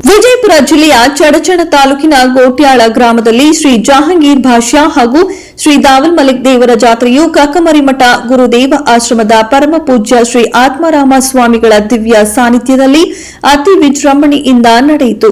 ವಿಜಯಪುರ ಜಿಲ್ಲೆಯ ಚಡಚಣ ತಾಲೂಕಿನ ಗೋಟ್ಯಾಳ ಗ್ರಾಮದಲ್ಲಿ ಶ್ರೀ ಜಹಾಂಗೀರ್ ಭಾಷಾ ಹಾಗೂ ಶ್ರೀ ದಾವಲ್ ಮಲಿಕ್ ದೇವರ ಜಾತ್ರೆಯು ಕಕ್ಕಮರಿಮಠ ಗುರುದೇವ ಆಶ್ರಮದ ಪರಮ ಪೂಜ್ಯ ಶ್ರೀ ಆತ್ಮಾರಾಮ ಸ್ವಾಮಿಗಳ ದಿವ್ಯ ಸಾನ್ನಿಧ್ಯದಲ್ಲಿ ಅತಿ ವಿಜೃಂಭಣೆಯಿಂದ ನಡೆಯಿತು.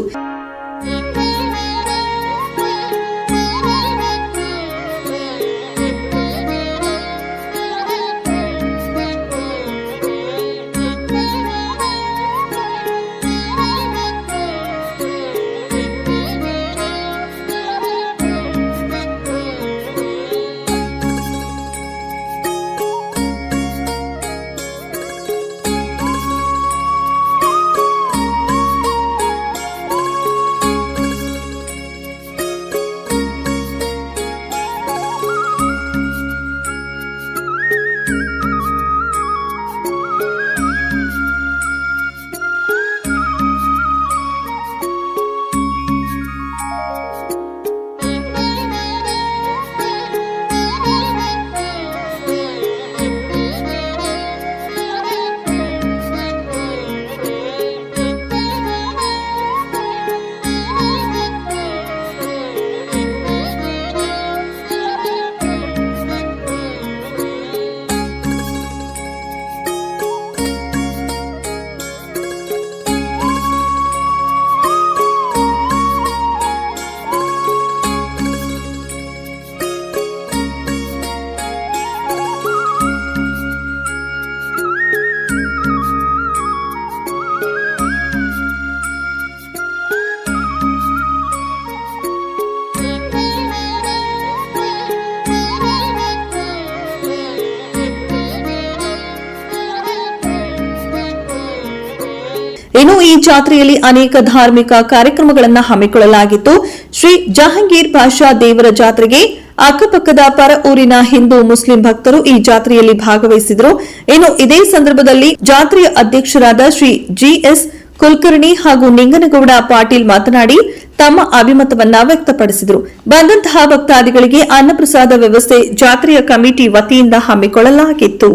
ಇನ್ನು ಈ ಜಾತ್ರೆಯಲ್ಲಿ ಅನೇಕ ಧಾರ್ಮಿಕ ಕಾರ್ಯಕ್ರಮಗಳನ್ನು ಹಮ್ಮಿಕೊಳ್ಳಲಾಗಿತ್ತು. ಶ್ರೀ ಜಹಾಂಗೀರ್ ಭಾಷಾ ದೇವರ ಜಾತ್ರೆಗೆ ಅಕ್ಕಪಕ್ಕದ ಪರ ಊರಿನ ಹಿಂದೂ ಮುಸ್ಲಿಂ ಭಕ್ತರು ಈ ಜಾತ್ರೆಯಲ್ಲಿ ಭಾಗವಹಿಸಿದರು. ಇನ್ನು ಇದೇ ಸಂದರ್ಭದಲ್ಲಿ ಜಾತ್ರೆಯ ಅಧ್ಯಕ್ಷರಾದ ಶ್ರೀ ಜಿಎಸ್ ಕುಲಕರ್ಣಿ ಹಾಗೂ ನಿಂಗನಗೌಡ ಪಾಟೀಲ್ ಮಾತನಾಡಿ ತಮ್ಮ ಅಭಿಮತವನ್ನ ವ್ಯಕ್ತಪಡಿಸಿದರು. ಬಂದಂತಹ ಭಕ್ತಾದಿಗಳಿಗೆ ಅನ್ನಪ್ರಸಾದ ವ್ಯವಸ್ಥೆ ಜಾತ್ರೆಯ ಕಮಿಟಿ ವತಿಯಿಂದ ಹಮ್ಮಿಕೊಳ್ಳಲಾಗಿತ್ತು.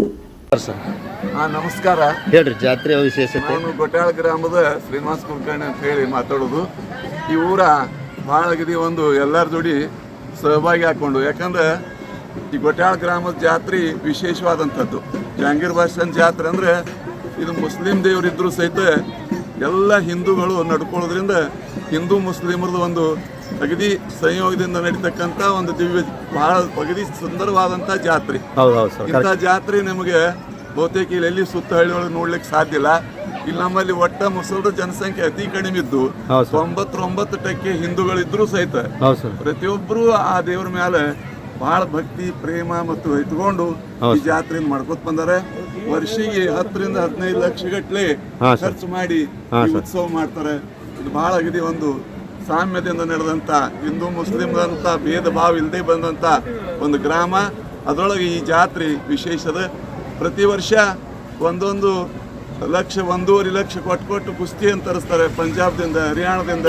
ನಮಸ್ಕಾರ. ಹೇಳ್ರಿ ಜಾತ್ರೆ ವಿಶೇಷತೆ. ನಾನು ಗೋಟ್ಯಾಳ ಗ್ರಾಮದ ಶ್ರೀನಿವಾಸ ಕುಲಕರ್ಣಿ ಅಂತ ಹೇಳಿ ಮಾತಾಡೋದು. ಈ ಊರ ಭಾಳ ಅಗದಿ ಒಂದು ಎಲ್ಲರ ಜೋಡಿ ಸಹಭಾಗಿ ಹಾಕ್ಕೊಂಡು, ಯಾಕಂದ್ರೆ ಈ ಗೋಟ್ಯಾಳ ಗ್ರಾಮದ ಜಾತ್ರೆ ವಿಶೇಷವಾದಂಥದ್ದು. ಜಹಾಂಗೀರ್ ಭಾಷನ್ ಜಾತ್ರೆ ಅಂದರೆ ಇದು ಮುಸ್ಲಿಂ ದೇವರಿದ್ದರೂ ಸಹಿತ ಎಲ್ಲ ಹಿಂದೂಗಳು ನಡ್ಕೊಳ್ಳೋದ್ರಿಂದ ಹಿಂದೂ ಮುಸ್ಲಿಮರದು ಒಂದು ಅಗದಿ ಸಂಯೋಗದಿಂದ ನಡೀತಕ್ಕಂಥ ಒಂದು ದಿವ್ಯ ಬಹಳ ಅಗದಿ ಸುಂದರವಾದಂಥ ಜಾತ್ರೆ. ಇಂಥ ಜಾತ್ರೆ ನಮಗೆ ಬಹುತೇಕ ಇಲ್ಲಿ ಸುತ್ತ ಹಳ್ಳಿಯೊಳಗೆ ನೋಡ್ಲಿಕ್ಕೆ ಸಾಧ್ಯ ಇಲ್ಲ. ಇಲ್ಲಿ ನಮ್ಮಲ್ಲಿ ಒಟ್ಟ ಮುಸಲ್ರ ಜನಸಂಖ್ಯೆ ಅತಿ ಕಡಿಮೆ ಇದ್ದು 99% ಹಿಂದೂಗಳಿದ್ರು ಸಹಿತ ಪ್ರತಿಯೊಬ್ಬರು ಆ ದೇವ್ರ ಮೇಲೆ ಬಹಳ ಭಕ್ತಿ ಪ್ರೇಮ ಮತ್ತು ಇಟ್ಕೊಂಡು ಈ ಜಾತ್ರೆಯನ್ನು ಮಾಡ್ಕೊತ ಬಂದಾರೆ. ವರ್ಷಿಗೆ 10 ರಿಂದ 15 ಲಕ್ಷ ಗಟ್ಟಲೆ ಖರ್ಚು ಮಾಡಿ ಉತ್ಸವ ಮಾಡ್ತಾರೆ. ಇದು ಬಹಳ ಅಗದಿ ಒಂದು ಸಾಮ್ಯದಿಂದ ನಡೆದಂತ ಹಿಂದೂ ಮುಸ್ಲಿಂ ಅಂತ ಭೇದ ಭಾವ ಇಲ್ಲದೆ ಬಂದಂತ ಒಂದು ಗ್ರಾಮ. ಅದರೊಳಗೆ ಈ ಜಾತ್ರೆ ವಿಶೇಷದ. ಪ್ರತಿ ವರ್ಷ 1.5 ಲಕ್ಷ ಕೊಟ್ಟು ಕುಸ್ತಿಯನ್ನು ತರಿಸ್ತಾರೆ. ಪಂಜಾಬ್ದಿಂದ ಹರಿಯಾಣದಿಂದ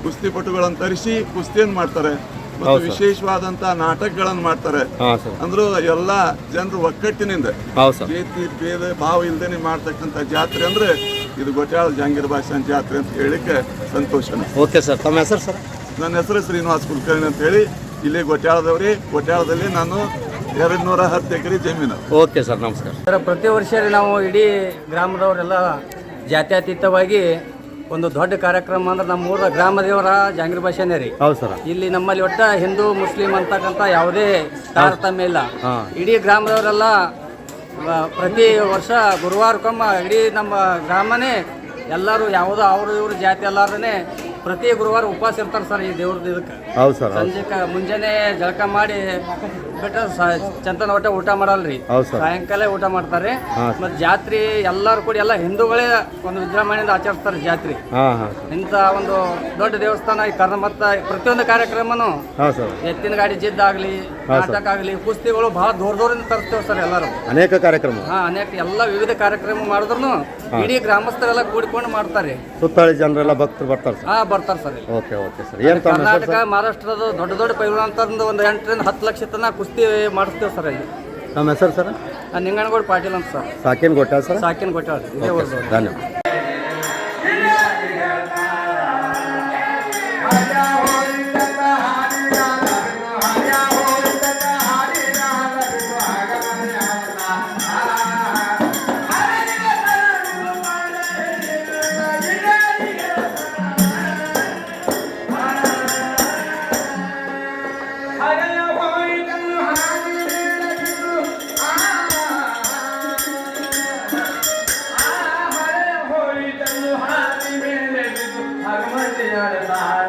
ಕುಸ್ತಿಪಟುಗಳನ್ನು ತರಿಸಿ ಕುಸ್ತಿಯನ್ನು ಮಾಡ್ತಾರೆ ಮತ್ತು ವಿಶೇಷವಾದಂತ ನಾಟಕಗಳನ್ನು ಮಾಡ್ತಾರೆ. ಅಂದ್ರೂ ಎಲ್ಲಾ ಜನರು ಒಕ್ಕಟ್ಟಿನಿಂದ ಜಾತಿ ಭೇದ ಭಾವ ಇಲ್ದೇನೆ ಮಾಡ್ತಕ್ಕಂಥ ಜಾತ್ರೆ ಅಂದ್ರೆ ಇದು ಗೋಟ್ಯಾಳ ಜಹಾಂಗೀರ್ ಭಾಷನ್ ಜಾತ್ರೆ ಅಂತ ಹೇಳಿಕ್ಕೆ ಸಂತೋಷ. ಓಕೆ ಸರ್, ತಮ್ಮ ಹೆಸರು ಸರ್? ನನ್ನ ಹೆಸರು ಶ್ರೀನಿವಾಸ ಕುಲಕರ್ಣಿ ಅಂತ ಹೇಳಿ. ಇಲ್ಲಿ ಗೋಟ್ಯಾಳದವ್ರಿ. ಗೋಟ್ಯಾಳದಲ್ಲಿ ನಾನು 210 ಎಕರೆ ಜಮೀನು. ಓಕೆ ಸರ್, ನಮಸ್ಕಾರ ಸರ್. ಪ್ರತಿ ವರ್ಷ ನಾವು ಇಡೀ ಗ್ರಾಮದವರೆಲ್ಲ ಜಾತ್ಯತೀತವಾಗಿ ಒಂದು ದೊಡ್ಡ ಕಾರ್ಯಕ್ರಮ ಅಂದ್ರೆ ನಮ್ಮ ಊರ ಗ್ರಾಮ ದೇವರ ಜಹಾಂಗೀರ್ ಭಾಷಾನೇ ರೀ. ಹೌದು ಸರ್. ಇಲ್ಲಿ ನಮ್ಮಲ್ಲಿ ಒಟ್ಟ ಹಿಂದೂ ಮುಸ್ಲಿಂ ಅಂತಕ್ಕಂಥ ಯಾವುದೇ ತಾರತಮ್ಯ ಇಲ್ಲ. ಇಡೀ ಗ್ರಾಮದವರೆಲ್ಲ ಪ್ರತಿ ವರ್ಷ ಗುರುವಾರಕ್ಕೊಮ್ಮ ಇಡೀ ನಮ್ಮ ಗ್ರಾಮನೇ ಎಲ್ಲರೂ ಯಾವುದೋ ಅವರು ಇವರು ಜಾತಿ ಎಲ್ಲಾರನೇ ಪ್ರತಿ ಗುರುವಾರ ಉಪವಾಸ ಇರ್ತಾರೆ ಸರ್ ಈ ದೇವ್ರದ್ದು. ಇದಕ್ಕೆ ಹೌದು ಸರ್. ಸಂಜೆಕ ಮುಂಜಾನೆ ಜಳಕ ಮಾಡಿ ಬಿಟ್ಟು ಚಂತನ ಒಟ್ಟ ಊಟ ಮಾಡಲ್ರಿ, ಸಾಯಂಕಾಲ ಊಟ ಮಾಡ್ತಾರೆ. ಮತ್ತೆ ಜಾತ್ರೆ ಎಲ್ಲರೂ ಕೂಡಿ ಎಲ್ಲ ಹಿಂದೂಗಳೇ ಒಂದು ವಿಜೃಂಭಣೆಯಿಂದ ಆಚರಿಸ್ತಾರೆ ಜಾತ್ರೆ. ಇಂಥ ಒಂದು ದೊಡ್ಡ ದೇವಸ್ಥಾನ ಈ ಮತ್ತೆ ಪ್ರತಿಯೊಂದು ಕಾರ್ಯಕ್ರಮನು ಎತ್ತಿನ ಗಾಡಿ ಜಿದ್ದಾಗ್ಲಿ, ನಾಟಕ ಆಗ್ಲಿ, ಕುಸ್ತಿಗಳು ಬಹಳ ದೂರದಿಂದ ತರಿಸ್ತೇವೆ ಸರ್. ಎಲ್ಲರೂ ಅನೇಕ ಕಾರ್ಯಕ್ರಮ ಅನೇಕ ಎಲ್ಲ ವಿವಿಧ ಕಾರ್ಯಕ್ರಮ ಮಾಡಿದ್ರು ಇಡೀ ಗ್ರಾಮಸ್ಥರೆಲ್ಲ ಕೂಡಿಕೊಂಡು ಮಾಡ್ತಾರೆ. ಸುತ್ತಳಿ ಜನರೆಲ್ಲ ಭಕ್ತರು ಬರ್ತಾರೆ sir. Okay okay sir. Karnataka ಮಹಾರಾಷ್ಟ್ರದ ದೊಡ್ಡ ದೊಡ್ಡ ಪೈಲ್ವಾನಂತಂದು ಒಂದು 8 ರಿಂದ 10 ಲಕ್ಷ ತನಕ ಕುಸ್ತಿ ಮಾಡಿಸ್ತೇವೆ ಸರ್. ಇಲ್ಲಿ ನಮ್ಮ ಹೆಸರು ಸರ್? ನಿಂಗನಗೌಡ ಪಾಟೀಲ್ ಅಂತ ಸರ್. ಸಾಕಿನ ಗೋಟ್ಯಾಳ ಸರ್? ಸಾಕಿನ ಗೋಟ್ಯಾಳ. ಧನ್ಯವಾದ. ನಾಗಮಂಡಿ ನಡೆದಾರ